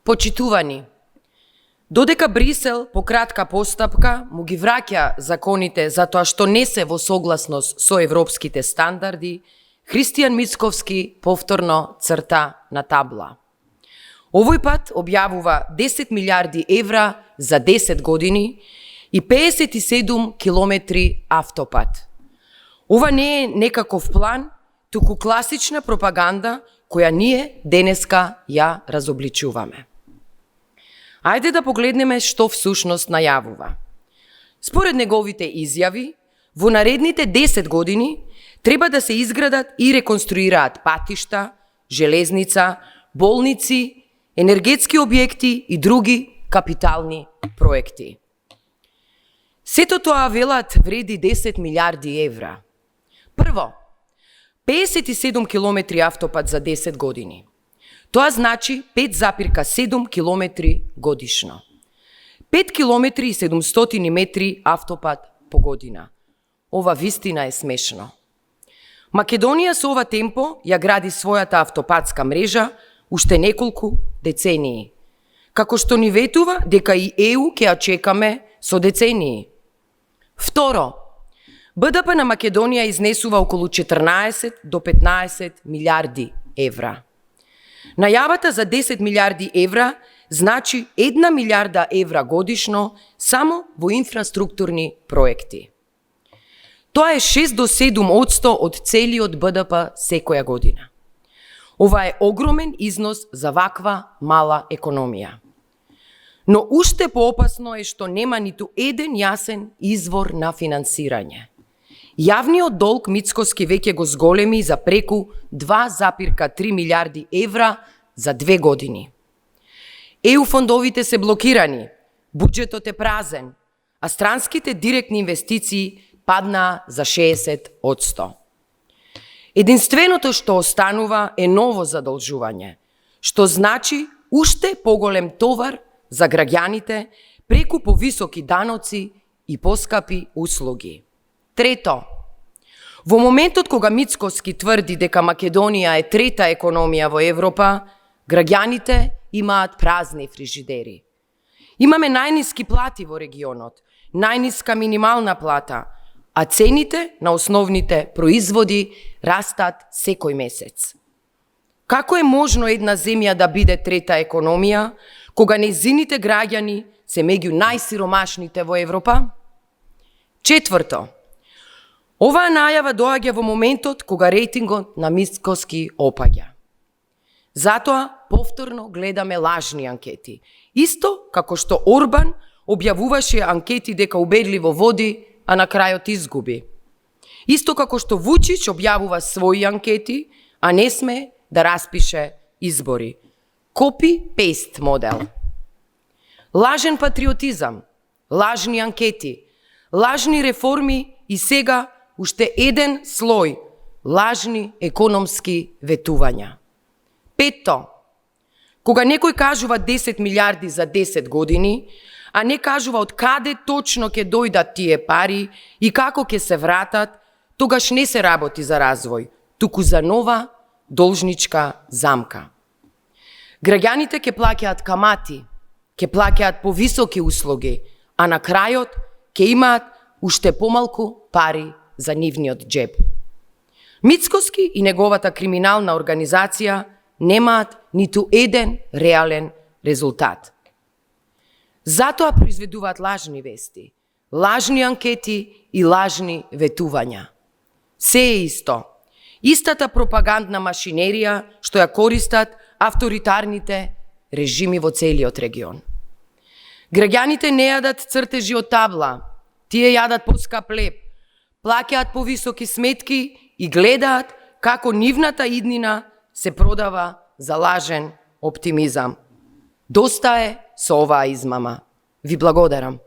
Почитувани, додека Брисел по кратка постапка му ги враќа законите затоа што не се во согласност со европските стандарди, Христијан Мицковски повторно црта на табла. Овој пат објавува 10 милиарди евра за 10 години и 57 километри автопат. Ова не е некаков план, туку класична пропаганда која ние денеска ја разобличуваме. Ајде да погледнеме што всушност најавува. Според неговите изјави, во наредните 10 години треба да се изградат и реконструираат патишта, железница, болници, енергетски објекти и други капитални проекти. Сето тоа, велат, вреди 10 милиарди евра. Прво, 57 километри автопат за 10 години. Тоа значи 5,7 километри годишно. 5 километри и 700 метри автопат по година. Ова вистина е смешно. Македонија со ова темпо ја гради својата автопатска мрежа уште неколку децении. Како што ни ветува дека и ЕУ ќе ја чекаме со децении. Второ, БДП на Македонија изнесува околу 14 до 15 милиарди евра. Најавата за 10 милиарди евра значи 1 милиарда евра годишно само во инфраструктурни проекти. Тоа е 6 до 7% од целиот БДП секоја година. Ова е огромен износ за ваква мала економија. Но уште поопасно е што нема ниту еден јасен извор на финансирање. Јавниот долг Мицковски веќе го зголеми за преку 2,3 милиарди евра за 2 години. ЕУ фондовите се блокирани, буџетот е празен, а странските директни инвестиции паднаа за 60%. Единственото што останува е ново задолжување, што значи уште поголем товар за граѓаните преку повисоки даноци и поскапи услуги. Трето, во моментот кога Мицковски тврди дека Македонија е трета економија во Европа, граѓаните имаат празни фрижидери. Имаме најниски плати во регионот, најниска минимална плата, а цените на основните производи растат секој месец. Како е можно една земја да биде трета економија, кога нејзините граѓани се меѓу најсиромашните во Европа? Четврто, оваа најава доаѓа во моментот кога рейтингот на Мицковски опаѓа. Затоа повторно гледаме лажни анкети. Исто како што Орбан објавуваше анкети дека убедливо води, а на крајот изгуби. Исто како што Вучич објавува своји анкети, а не сме да распише избори. Copy-paste модел. Лажен патриотизам, лажни анкети, лажни реформи и сега уште еден слој лажни економски ветувања. Петто, кога некој кажува 10 милиарди за 10 години, а не кажува од каде точно ќе дојдат тие пари и како ќе се вратат, тогаш не се работи за развој, туку за нова должничка замка. Граѓаните ќе плаќаат камати, ќе плаќаат повисоки услуги, а на крајот ќе имаат уште помалку пари за нивниот џеб. Мицковски и неговата криминална организација немаат ниту еден реален резултат. Затоа произведуваат лажни вести, лажни анкети и лажни ветувања. Се е исто. Истата пропагандна машинерија што ја користат авторитарните режими во целиот регион. Граѓаните не јадат цртежи од табла, тие јадат поскап леб, плаќаат повисоки сметки и гледаат како нивната иднина се продава за лажен оптимизам. Доста е со оваа измама. Ви благодарам.